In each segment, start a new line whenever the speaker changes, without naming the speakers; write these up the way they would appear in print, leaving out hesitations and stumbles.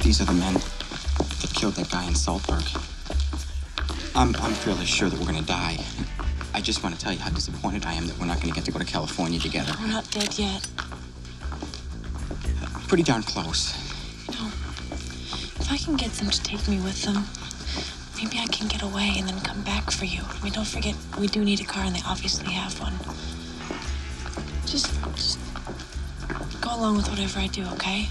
These are the men that killed that guy in Saltburg. I'm fairly sure that we're gonna die. I just want to tell you how disappointed I am that we're not gonna get to go to California together.
We're not dead yet.
Pretty darn close.
No. If I can get them to take me with them, maybe I can get away and then come back for you. I mean, don't forget, we do need a car, and they obviously have one. Just go along with whatever I do, okay?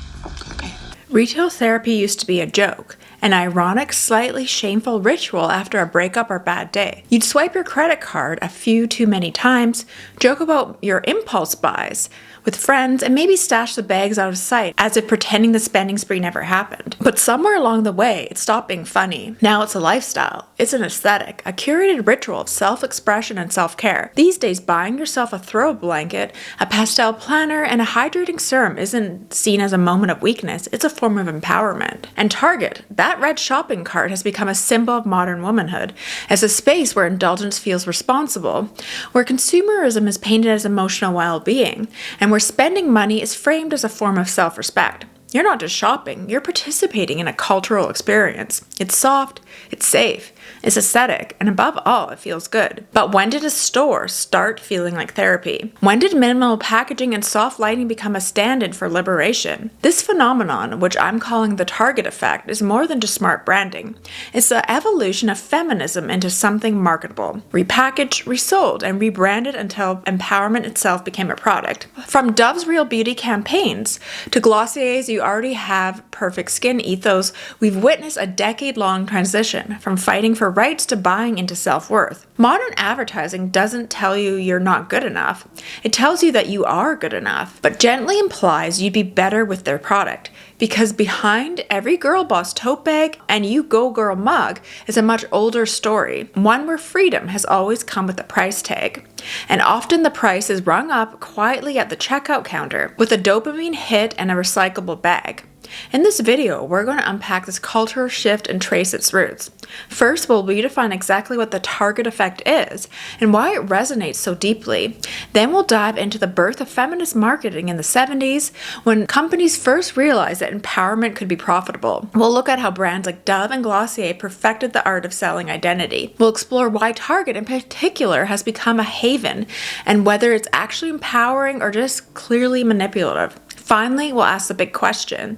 Okay.
Retail therapy used to be a joke, an ironic, slightly shameful ritual after a breakup or bad day. You'd swipe your credit card a few too many times, joke about your impulse buys with friends, and maybe stash the bags out of sight as if pretending the spending spree never happened. But somewhere along the way, it stopped being funny. Now it's a lifestyle. It's an aesthetic, a curated ritual of self-expression and self-care. These days, buying yourself a throw blanket, a pastel planner, and a hydrating serum isn't seen as a moment of weakness. It's a form of empowerment. And Target, that red shopping cart, has become a symbol of modern womanhood, as a space where indulgence feels responsible, where consumerism is painted as emotional well-being, and where spending money is framed as a form of self-respect. You're not just shopping, you're participating in a cultural experience. It's soft, it's safe, it's aesthetic, and above all, it feels good. But when did a store start feeling like therapy? When did minimal packaging and soft lighting become a stand-in for liberation? This phenomenon, which I'm calling the Target effect, is more than just smart branding. It's the evolution of feminism into something marketable, repackaged, resold, and rebranded until empowerment itself became a product. From Dove's Real Beauty campaigns to Glossier's You Already Have Perfect Skin ethos, we've witnessed a decade-long transition from fighting for rights to buying into self-worth. Modern advertising doesn't tell you you're not good enough. It tells you that you are good enough, but gently implies you'd be better with their product. Because behind every girl boss tote bag and you go girl mug is a much older story, one where freedom has always come with a price tag. And often the price is rung up quietly at the checkout counter with a dopamine hit and a recyclable bag. In this video, we're going to unpack this cultural shift and trace its roots. First, we'll redefine exactly what the Target effect is and why it resonates so deeply. Then we'll dive into the birth of feminist marketing in the 70s, when companies first realized that empowerment could be profitable. We'll look at how brands like Dove and Glossier perfected the art of selling identity. We'll explore why Target in particular has become a haven, and whether it's actually empowering or just clearly manipulative. Finally, we'll ask the big question: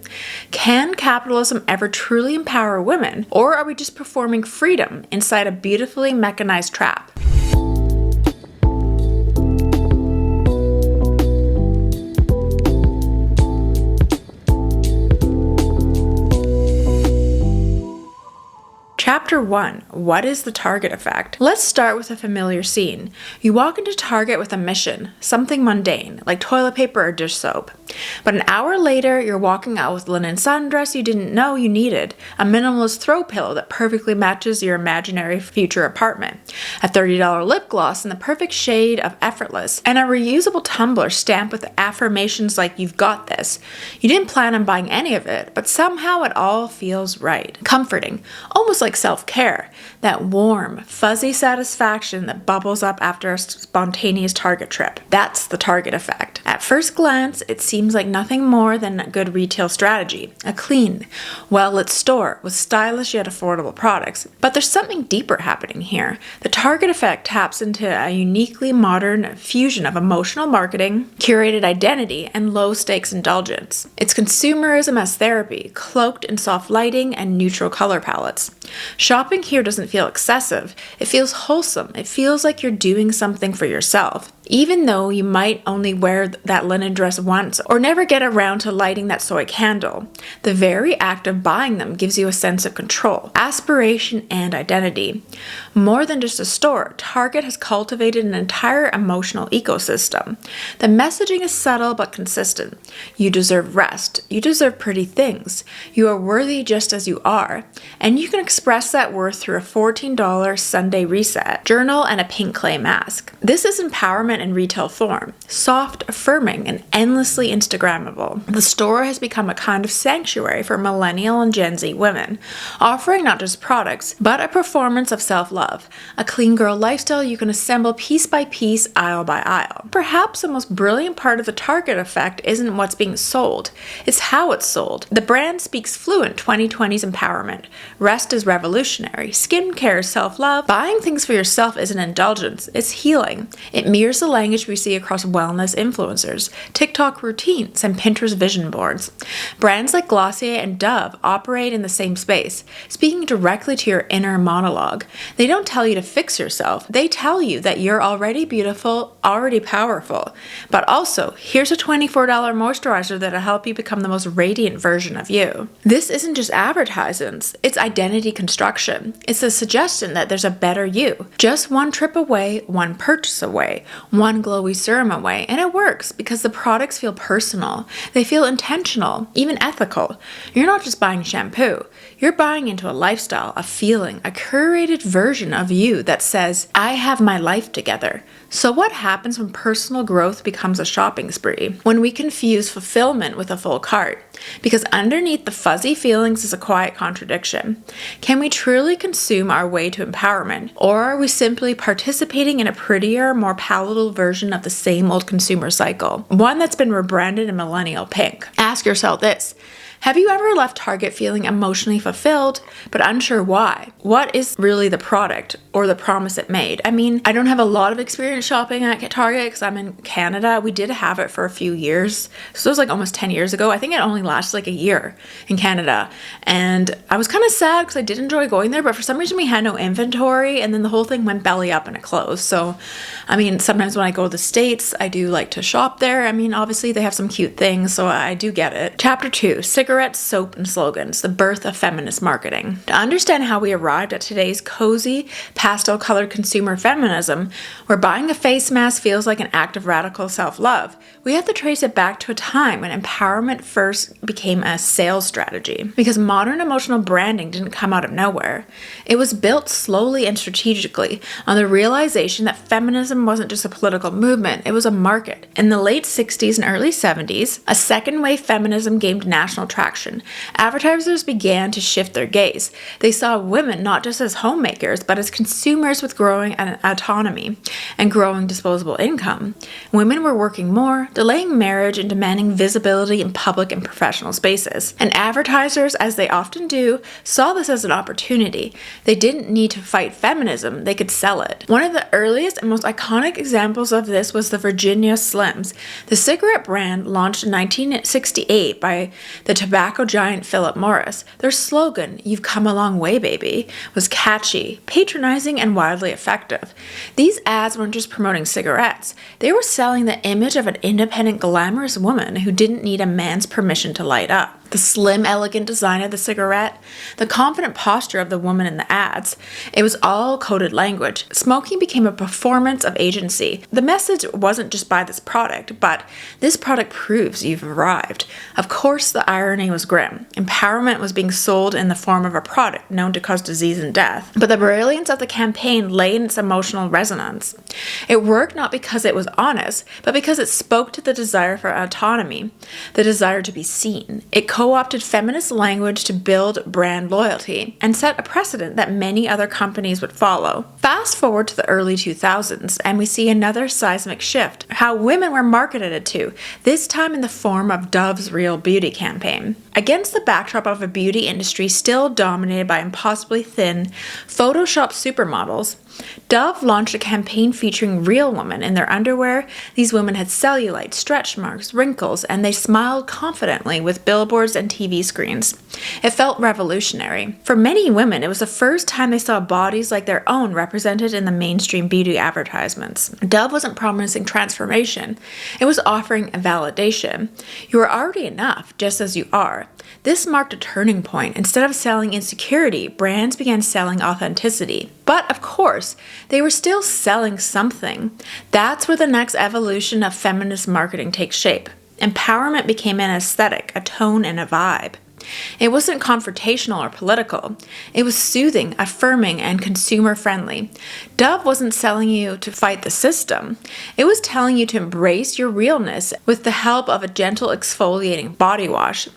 can capitalism ever truly empower women, or are we just performing freedom inside a beautifully mechanized trap? Chapter 1. What is the Target effect? Let's start with a familiar scene. You walk into Target with a mission, something mundane, like toilet paper or dish soap. But an hour later, you're walking out with linen sundress you didn't know you needed, a minimalist throw pillow that perfectly matches your imaginary future apartment, a $30 lip gloss in the perfect shade of effortless, and a reusable tumbler stamped with affirmations like "you've got this." You didn't plan on buying any of it, but somehow it all feels right. Comforting, almost like self-care, that warm, fuzzy satisfaction that bubbles up after a spontaneous Target trip. That's the Target effect. At first glance, it seems like nothing more than a good retail strategy, a clean, well-lit store with stylish yet affordable products. But there's something deeper happening here. The Target effect taps into a uniquely modern fusion of emotional marketing, curated identity, and low-stakes indulgence. It's consumerism as therapy, cloaked in soft lighting and neutral color palettes. Shopping here doesn't feel excessive. It feels wholesome. It feels like you're doing something for yourself. Even though you might only wear that linen dress once or never get around to lighting that soy candle, the very act of buying them gives you a sense of control, aspiration, and identity. More than just a store, Target has cultivated an entire emotional ecosystem. The messaging is subtle but consistent. You deserve rest. You deserve pretty things. You are worthy just as you are. And you can express that worth through a $14 Sunday reset, journal, and a pink clay mask. This is empowerment empowerment in retail form, soft, affirming, and endlessly Instagrammable. The store has become a kind of sanctuary for millennial and Gen Z women, offering not just products, but a performance of self-love, a clean girl lifestyle you can assemble piece by piece, aisle by aisle. Perhaps the most brilliant part of the Target effect isn't what's being sold, it's how it's sold. The brand speaks fluent 2020s empowerment. Rest is revolutionary. Skincare is self-love. Buying things for yourself is an indulgence. It's healing. It mirrors the language we see across wellness influencers, TikTok routines, and Pinterest vision boards. Brands like Glossier and Dove operate in the same space, speaking directly to your inner monologue. They don't tell you to fix yourself. They tell you that you're already beautiful, already powerful. But also, here's a $24 moisturizer that'll help you become the most radiant version of you. This isn't just advertisements, it's identity construction. It's a suggestion that there's a better you. Just one trip away, one purchase away, one glowy serum away, and it works because the products feel personal. They feel intentional, even ethical. You're not just buying shampoo. You're buying into a lifestyle, a feeling, a curated version of you that says, I have my life together. So what happens when personal growth becomes a shopping spree? When we confuse fulfillment with a full cart? Because underneath the fuzzy feelings is a quiet contradiction. Can we truly consume our way to empowerment? Or are we simply participating in a prettier, more palatable version of the same old consumer cycle? One that's been rebranded in millennial pink. Ask yourself this. Have you ever left Target feeling emotionally fulfilled, but unsure why? What is really the product or the promise it made? I mean, I don't have a lot of experience shopping at Target because I'm in Canada. We did have it for a few years. So it was like almost 10 years ago. I think it only lasted like a year in Canada. And I was kind of sad because I did enjoy going there, but for some reason we had no inventory and then the whole thing went belly up and it closed. So, I mean, sometimes when I go to the States, I do like to shop there. I mean, obviously they have some cute things, so I do get it. Chapter 2, cigarettes, soap, and slogans, the birth of feminist marketing. To understand how we arrived at today's cozy, pastel-colored consumer feminism, where buying a face mask feels like an act of radical self-love, we have to trace it back to a time when empowerment first became a sales strategy. Because modern emotional branding didn't come out of nowhere. It was built slowly and strategically on the realization that feminism wasn't just a political movement, it was a market. In the late 60s and early 70s, a second-wave feminism gained national traction. Advertisers began to shift their gaze. They saw women not just as homemakers, but as consumers with growing autonomy and growing disposable income. Women were working more, delaying marriage, and demanding visibility in public and professional spaces. And advertisers, as they often do, saw this as an opportunity. They didn't need to fight feminism, they could sell it. One of the earliest and most iconic examples of this was the Virginia Slims, the cigarette brand launched in 1968 by the tobacco giant Philip Morris. Their slogan, "You've come a long way, baby," was catchy, patronizing, and wildly effective. These ads weren't just promoting cigarettes. They were selling the image of an independent, glamorous woman who didn't need a man's permission to light up. The slim, elegant design of the cigarette, the confident posture of the woman in the ads, it was all coded language. Smoking became a performance of agency. The message wasn't just buy this product, but this product proves you've arrived. Of course, the irony was grim. Empowerment was being sold in the form of a product known to cause disease and death. But the brilliance of the campaign lay in its emotional resonance. It worked not because it was honest, but because it spoke to the desire for autonomy, the desire to be seen. It co-opted feminist language to build brand loyalty and set a precedent that many other companies would follow. Fast forward to the early 2000s and we see another seismic shift, how women were marketed to, this time in the form of Dove's Real Beauty campaign. Against the backdrop of a beauty industry still dominated by impossibly thin, Photoshop supermodels, Dove launched a campaign featuring real women in their underwear. These women had cellulite, stretch marks, wrinkles, and they smiled confidently with billboards and TV screens. It felt revolutionary. For many women, it was the first time they saw bodies like their own represented in the mainstream beauty advertisements. Dove wasn't promising transformation. It was offering a validation. You are already enough, just as you are. This marked a turning point. Instead of selling insecurity, brands began selling authenticity. But of course, they were still selling something. That's where the next evolution of feminist marketing takes shape. Empowerment became an aesthetic, a tone, and a vibe. It wasn't confrontational or political. It was soothing, affirming, and consumer-friendly. Dove wasn't selling you to fight the system. It was telling you to embrace your realness with the help of a gentle exfoliating body wash.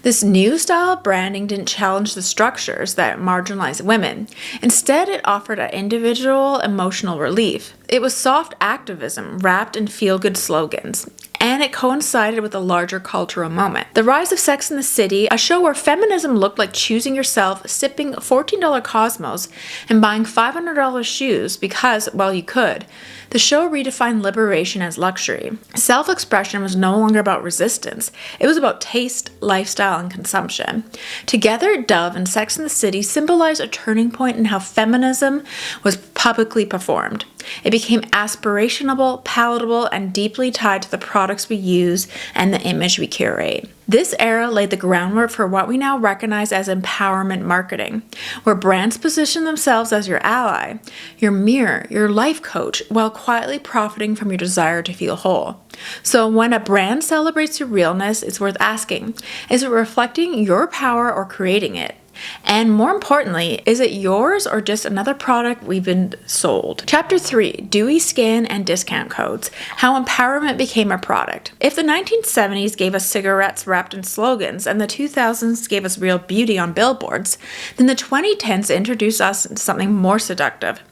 This new style of branding didn't challenge the structures that marginalized women. Instead, it offered an individual emotional relief. It was soft activism wrapped in feel-good slogans, and it coincided with a larger cultural moment. The rise of Sex and the City, a show where feminism looked like choosing yourself, sipping $14 Cosmos, and buying $500 shoes because, well, you could. The show redefined liberation as luxury. Self-expression was no longer about resistance. It was about taste, lifestyle, and consumption. Together, Dove and Sex and the City symbolized a turning point in how feminism was publicly performed. It became aspirational, palatable, and deeply tied to the products we use and the image we curate. This era laid the groundwork for what we now recognize as empowerment marketing, where brands position themselves as your ally, your mirror, your life coach, while quietly profiting from your desire to feel whole. So when a brand celebrates your realness, it's worth asking, is it reflecting your power or creating it? And more importantly, is it yours or just another product we've been sold? Chapter 3, Dewy Skin and Discount Codes, How Empowerment Became a Product. If the 1970s gave us cigarettes wrapped in slogans and the 2000s gave us real beauty on billboards, then the 2010s introduced us to something more seductive.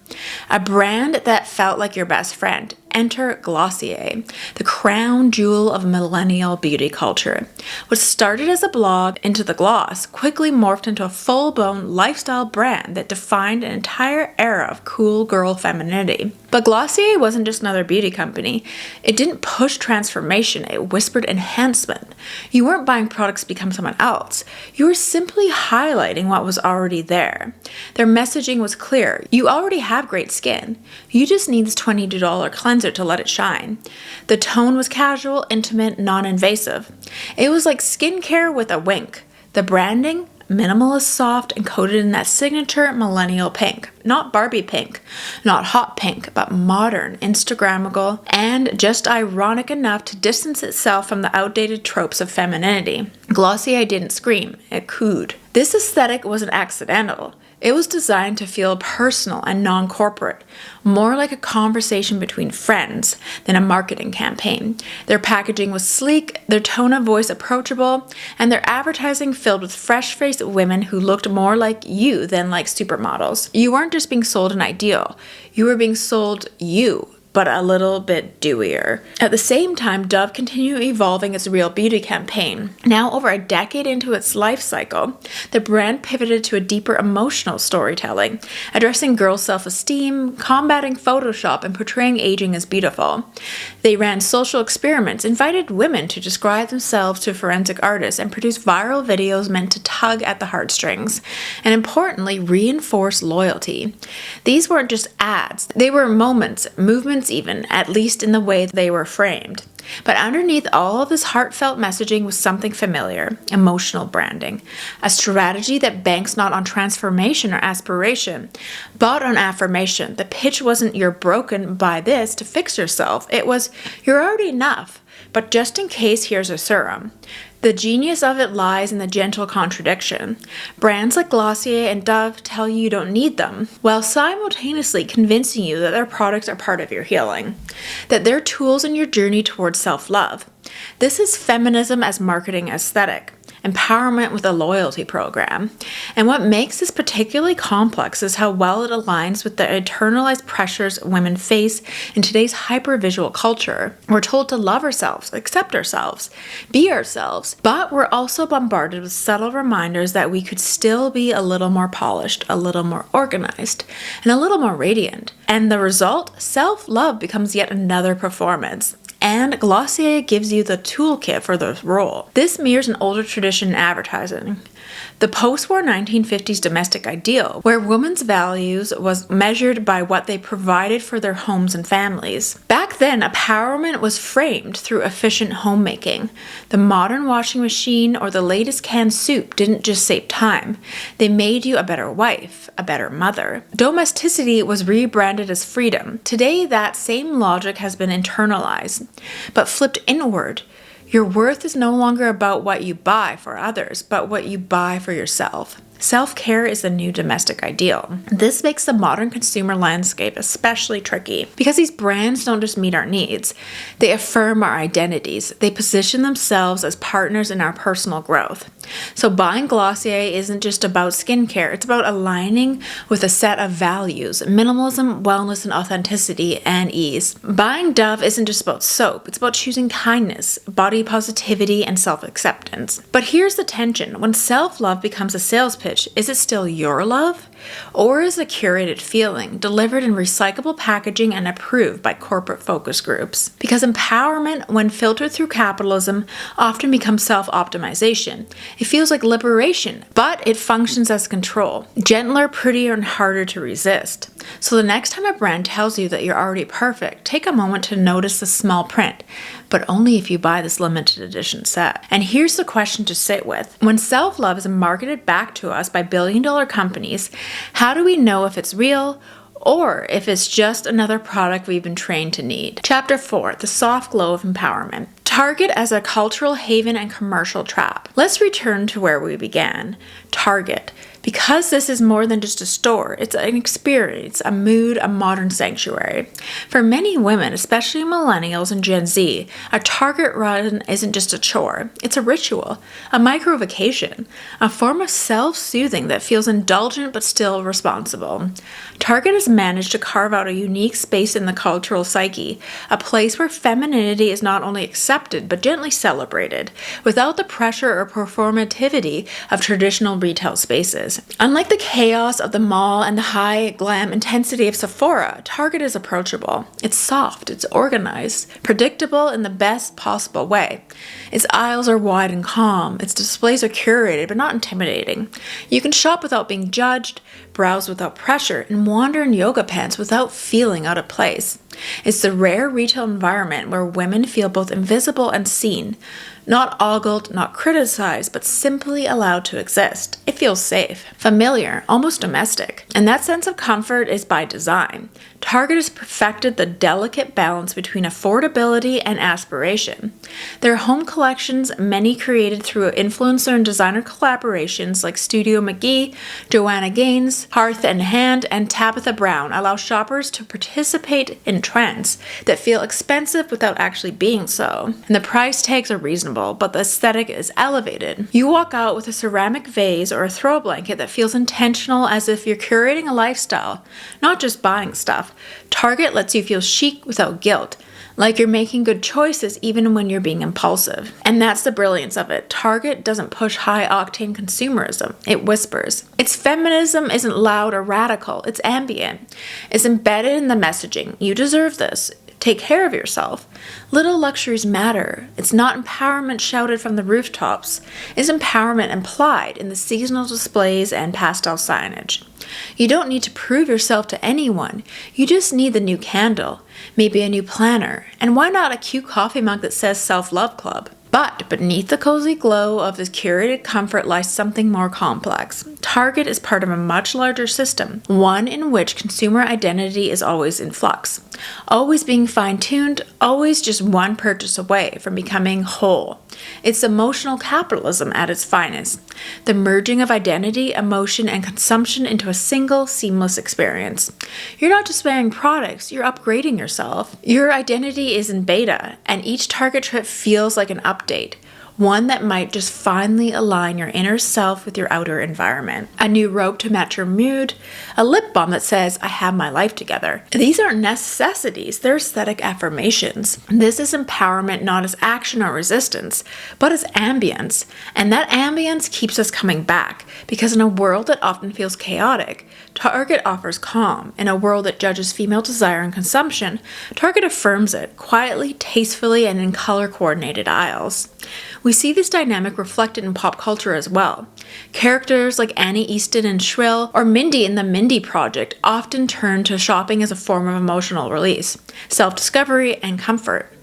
A brand that felt like your best friend. Enter Glossier, the crown jewel of millennial beauty culture. What started as a blog into the gloss quickly morphed into a full-blown lifestyle brand that defined an entire era of cool girl femininity. But Glossier wasn't just another beauty company. It didn't push transformation, it whispered enhancement. You weren't buying products to become someone else. You were simply highlighting what was already there. Their messaging was clear. You already have great skin. You just need this $22 cleanser to let it shine. The tone was casual, intimate, non-invasive. It was like skincare with a wink. The branding, minimalist, soft, and coated in that signature millennial pink. Not Barbie pink, not hot pink, but modern, Instagrammable, and just ironic enough to distance itself from the outdated tropes of femininity. Glossier didn't scream, it cooed. This aesthetic wasn't accidental. It was designed to feel personal and non-corporate, more like a conversation between friends than a marketing campaign. Their packaging was sleek, their tone of voice approachable, and their advertising filled with fresh-faced women who looked more like you than like supermodels. You weren't just being sold an ideal, you were being sold you, but a little bit dewier. At the same time, Dove continued evolving its Real Beauty campaign. Now, over a decade into its life cycle, the brand pivoted to a deeper emotional storytelling, addressing girls' self-esteem, combating Photoshop, and portraying aging as beautiful. They ran social experiments, invited women to describe themselves to forensic artists, and produced viral videos meant to tug at the heartstrings, and importantly, reinforce loyalty. These weren't just ads, they were moments, movements even, at least in the way they were framed. But underneath all of this heartfelt messaging was something familiar, emotional branding, a strategy that banks not on transformation or aspiration, but on affirmation. The pitch wasn't "you're broken, buy this to fix yourself." It was "you're already enough, but just in case, here's a serum." The genius of it lies in the gentle contradiction. Brands like Glossier and Dove tell you don't need them, while simultaneously convincing you that their products are part of your healing, that they're tools in your journey towards self-love. This is feminism as marketing aesthetic. Empowerment with a loyalty program. And what makes this particularly complex is how well it aligns with the internalized pressures women face in today's hypervisual culture. We're told to love ourselves, accept ourselves, be ourselves, but we're also bombarded with subtle reminders that we could still be a little more polished, a little more organized, and a little more radiant. And the result? Self-love becomes yet another performance. And Glossier gives you the toolkit for the role. This mirrors an older tradition in advertising. The post-war 1950s domestic ideal, where women's values was measured by what they provided for their homes and families. Back then, empowerment was framed through efficient homemaking. The modern washing machine or the latest canned soup didn't just save time. They made you a better wife, a better mother. Domesticity was rebranded as freedom. Today, that same logic has been internalized, but flipped inward. Your worth is no longer about what you buy for others, but what you buy for yourself. Self-care is the new domestic ideal. This makes the modern consumer landscape especially tricky because these brands don't just meet our needs, they affirm our identities. They position themselves as partners in our personal growth. So buying Glossier isn't just about skincare, it's about aligning with a set of values: minimalism, wellness, and authenticity, and ease. Buying Dove isn't just about soap, it's about choosing kindness, body positivity, and self-acceptance. But here's the tension: when self-love becomes a sales pitch, is it still your love? Or is it a curated feeling, delivered in recyclable packaging and approved by corporate focus groups? Because empowerment, when filtered through capitalism, often becomes self-optimization. It feels like liberation, but it functions as control. Gentler, prettier, and harder to resist. So the next time a brand tells you that you're already perfect, take a moment to notice the small print, but only if you buy this limited edition set. And here's the question to sit with. When self-love is marketed back to us by billion-dollar companies, how do we know if it's real or if it's just another product we've been trained to need? Chapter 4, the soft glow of empowerment. Target as a cultural haven and commercial trap. Let's return to where we began. Target. Because this is more than just a store, it's an experience, a mood, a modern sanctuary. For many women, especially millennials and Gen Z, a Target run isn't just a chore. It's a ritual, a micro-vacation, a form of self-soothing that feels indulgent but still responsible. Target has managed to carve out a unique space in the cultural psyche, a place where femininity is not only accepted but gently celebrated, without the pressure or performativity of traditional retail spaces. Unlike the chaos of the mall and the high glam intensity of Sephora, Target is approachable. It's soft, it's organized, predictable in the best possible way. Its aisles are wide and calm, its displays are curated but not intimidating. You can shop without being judged, browse without pressure, and wander in yoga pants without feeling out of place. It's the rare retail environment where women feel both invisible and seen, not ogled, not criticized, but simply allowed to exist. It feels safe, familiar, almost domestic. And that sense of comfort is by design. Target has perfected the delicate balance between affordability and aspiration. Their home collections, many created through influencer and designer collaborations like Studio McGee, Joanna Gaines, Hearth and Hand, and Tabitha Brown, allow shoppers to participate in trends that feel expensive without actually being so. And the price tags are reasonable, but the aesthetic is elevated. You walk out with a ceramic vase or a throw blanket that feels intentional, as if you're curating a lifestyle, not just buying stuff. Target lets you feel chic without guilt, like you're making good choices even when you're being impulsive. And that's the brilliance of it. Target doesn't push high-octane consumerism. It whispers. Its feminism isn't loud or radical. It's ambient. It's embedded in the messaging. You deserve this. Take care of yourself. Little luxuries matter. It's not empowerment shouted from the rooftops. It's empowerment implied in the seasonal displays and pastel signage. You don't need to prove yourself to anyone. You just need the new candle, maybe a new planner, and why not a cute coffee mug that says Self-Love Club? But beneath the cozy glow of this curated comfort lies something more complex. Target is part of a much larger system, one in which consumer identity is always in flux, always being fine-tuned, always just one purchase away from becoming whole. It's emotional capitalism at its finest, the merging of identity, emotion, and consumption into a single, seamless experience. You're not just wearing products, you're upgrading yourself. Your identity is in beta, and each Target trip feels like an update, one that might just finally align your inner self with your outer environment. A new robe to match your mood, a lip balm that says, I have my life together. These aren't necessities, they're aesthetic affirmations. This is empowerment not as action or resistance, but as ambience. And that ambience keeps us coming back, because in a world that often feels chaotic, Target offers calm. In a world that judges female desire and consumption, Target affirms it, quietly, tastefully, and in color-coordinated aisles. We see this dynamic reflected in pop culture as well. Characters like Annie Easton in Shrill or Mindy in the Mindy Project often turn to shopping as a form of emotional release, self-discovery, and comfort.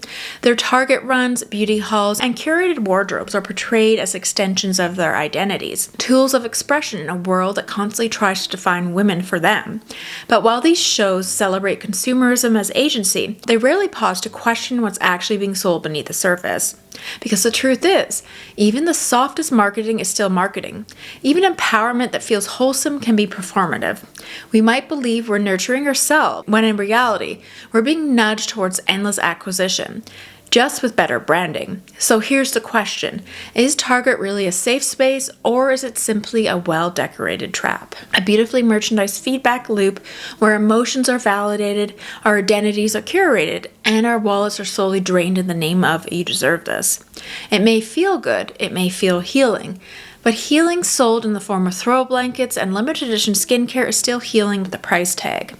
Their Target runs, beauty hauls, and curated wardrobes are portrayed as extensions of their identities, tools of expression in a world that constantly tries to define women for them. But while these shows celebrate consumerism as agency, they rarely pause to question what's actually being sold beneath the surface. Because the truth is, even the softest marketing is still marketing. Even empowerment that feels wholesome can be performative. We might believe we're nurturing ourselves, when in reality, we're being nudged towards endless acquisition, just with better branding. So here's the question. Is Target really a safe space, or is it simply a well-decorated trap? A beautifully merchandised feedback loop where emotions are validated, our identities are curated, and our wallets are slowly drained in the name of "you deserve this." It may feel good, it may feel healing, but healing sold in the form of throw blankets and limited edition skincare is still healing with a price tag.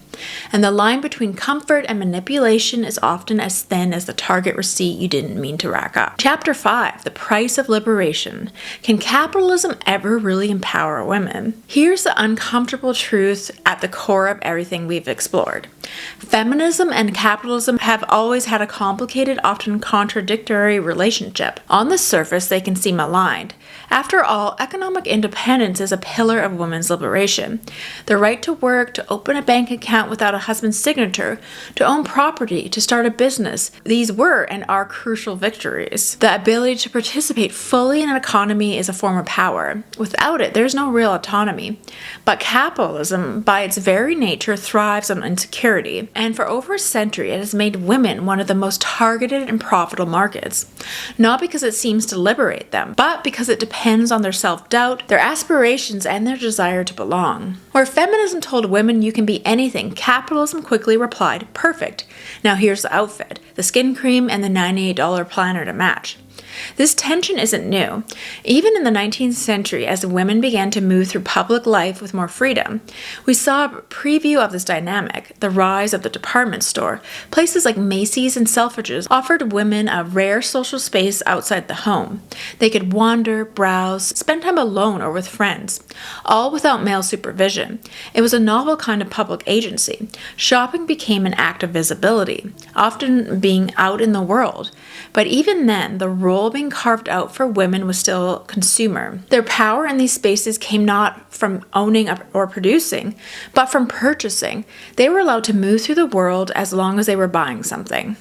And the line between comfort and manipulation is often as thin as the Target receipt you didn't mean to rack up. Chapter 5, The Price of Liberation. Can capitalism ever really empower women? Here's the uncomfortable truth at the core of everything we've explored. Feminism and capitalism have always had a complicated, often contradictory relationship. On the surface, they can seem aligned. After all, economic independence is a pillar of women's liberation. The right to work, to open a bank account without a husband's signature, to own property, to start a business. These were and are crucial victories. The ability to participate fully in an economy is a form of power. Without it, there's no real autonomy. But capitalism, by its very nature, thrives on insecurity. And for over a century, it has made women one of the most targeted and profitable markets. Not because it seems to liberate them, but because it depends on their self-doubt, their aspirations, and their desire to belong. Where feminism told women you can be anything, capitalism quickly replied, perfect. Now here's the outfit, the skin cream, and the $98 planner to match. This tension isn't new. Even in the 19th century, as women began to move through public life with more freedom, we saw a preview of this dynamic, the rise of the department store. Places like Macy's and Selfridges offered women a rare social space outside the home. They could wander, browse, spend time alone or with friends, all without male supervision. It was a novel kind of public agency. Shopping became an act of visibility, often being out in the world. But even then, the role being carved out for women was still consumer. Their power in these spaces came not from owning or producing, but from purchasing. They were allowed to move through the world as long as they were buying something.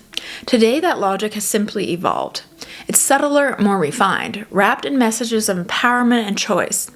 Today, that logic has simply evolved. It's subtler, more refined, wrapped in messages of empowerment and choice.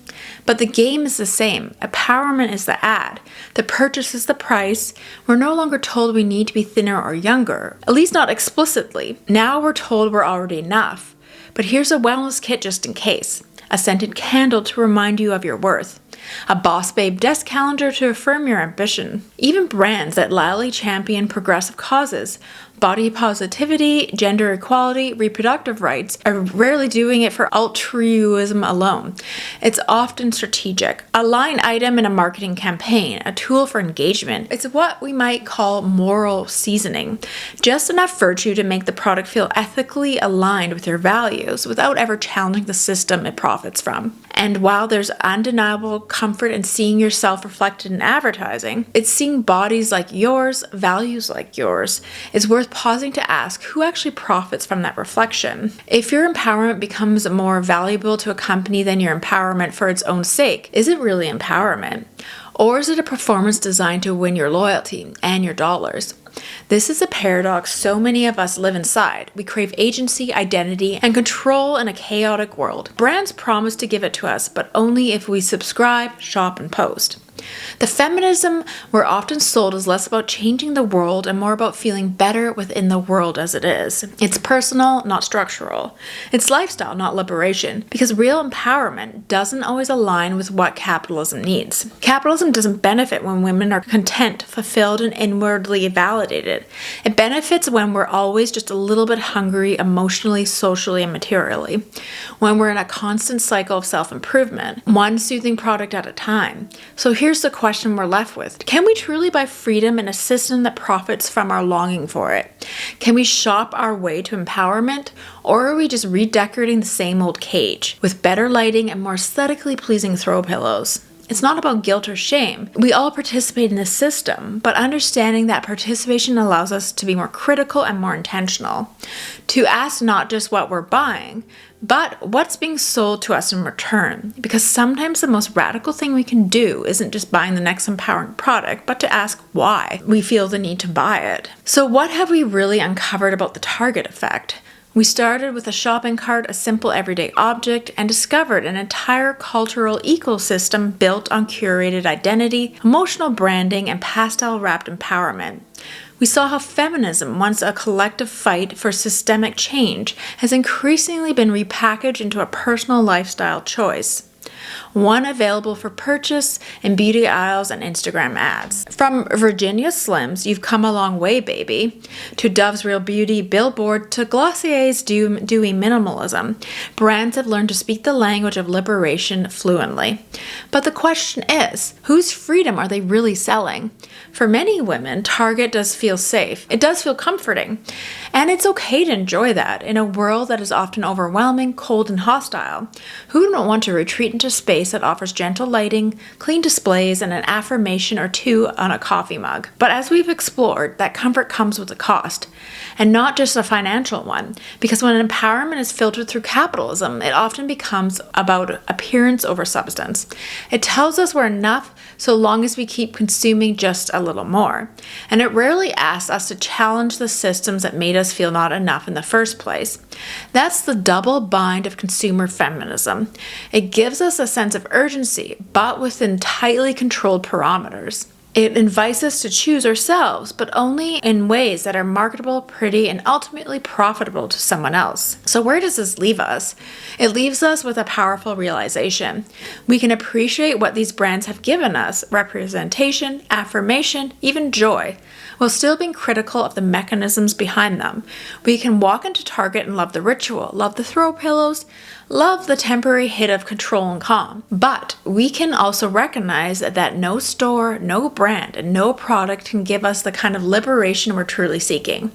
But the game is the same. Empowerment is the ad. The purchase is the price. We're no longer told we need to be thinner or younger, at least not explicitly. Now we're told we're already enough. But here's a wellness kit just in case. A scented candle to remind you of your worth. A Boss Babe desk calendar to affirm your ambition. Even brands that loudly champion progressive causes, body positivity, gender equality, reproductive rights, are rarely doing it for altruism alone. It's often strategic. A line item in a marketing campaign, a tool for engagement. It's what we might call moral seasoning. Just enough virtue to make the product feel ethically aligned with your values without ever challenging the system it profits from. And while there's undeniable comfort in seeing yourself reflected in advertising, it's seeing bodies like yours, values like yours. It's worth pausing to ask who actually profits from that reflection. If your empowerment becomes more valuable to a company than your empowerment for its own sake, is it really empowerment? Or is it a performance designed to win your loyalty and your dollars? This is a paradox so many of us live inside. We crave agency, identity, and control in a chaotic world. Brands promise to give it to us, but only if we subscribe, shop, and post. The feminism we're often sold is less about changing the world and more about feeling better within the world as it is. It's personal, not structural. It's lifestyle, not liberation, because real empowerment doesn't always align with what capitalism needs. Capitalism doesn't benefit when women are content, fulfilled, and inwardly validated. It benefits when we're always just a little bit hungry emotionally, socially, and materially. When we're in a constant cycle of self-improvement, one soothing product at a time. So here's the question we're left with. Can we truly buy freedom in a system that profits from our longing for it? Can we shop our way to empowerment? Or are we just redecorating the same old cage with better lighting and more aesthetically pleasing throw pillows? It's not about guilt or shame. We all participate in this system, but understanding that participation allows us to be more critical and more intentional. To ask not just what we're buying, but what's being sold to us in return. Because sometimes the most radical thing we can do isn't just buying the next empowering product, but to ask why we feel the need to buy it. So what have we really uncovered about the Target effect? We started with a shopping cart, a simple everyday object, and discovered an entire cultural ecosystem built on curated identity, emotional branding, and pastel-wrapped empowerment. We saw how feminism, once a collective fight for systemic change, has increasingly been repackaged into a personal lifestyle choice. One available for purchase in beauty aisles and Instagram ads. From Virginia Slims, You've Come a Long Way, Baby, to Dove's Real Beauty billboard to Glossier's dewy minimalism, brands have learned to speak the language of liberation fluently. But the question is, whose freedom are they really selling? For many women, Target does feel safe. It does feel comforting. And it's okay to enjoy that in a world that is often overwhelming, cold, and hostile. Who wouldn't want to retreat into space that offers gentle lighting, clean displays, and an affirmation or two on a coffee mug? But as we've explored, that comfort comes with a cost, and not just a financial one, because when empowerment is filtered through capitalism, it often becomes about appearance over substance. It tells us we're enough so long as we keep consuming just a little more. And it rarely asks us to challenge the systems that made us feel not enough in the first place. That's the double bind of consumer feminism. It gives us a sense of urgency, but within tightly controlled parameters. It invites us to choose ourselves, but only in ways that are marketable, pretty, and ultimately profitable to someone else. So where does this leave us? It leaves us with a powerful realization. We can appreciate what these brands have given us, representation, affirmation, even joy, while still being critical of the mechanisms behind them. We can walk into Target and love the ritual, love the throw pillows, love the temporary hit of control and calm. But we can also recognize that no store, no brand, and no product can give us the kind of liberation we're truly seeking.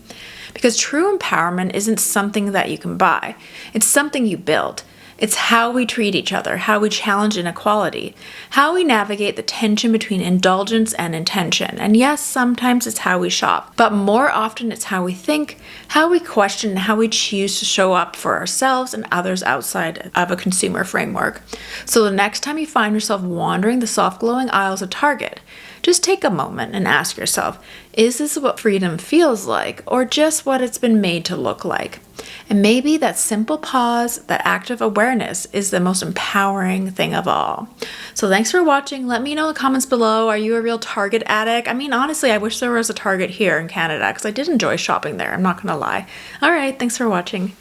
Because true empowerment isn't something that you can buy. It's something you build. It's how we treat each other, how we challenge inequality, how we navigate the tension between indulgence and intention. And yes, sometimes it's how we shop, but more often it's how we think, how we question, and how we choose to show up for ourselves and others outside of a consumer framework. So the next time you find yourself wandering the soft glowing aisles of Target, just take a moment and ask yourself, is this what freedom feels like, or just what it's been made to look like? And maybe that simple pause, that act of awareness, is the most empowering thing of all. So thanks for watching. Let me know in the comments below, are you a real Target addict? I mean, honestly, I wish there was a Target here in Canada, because I did enjoy shopping there, I'm not gonna lie. All right, thanks for watching.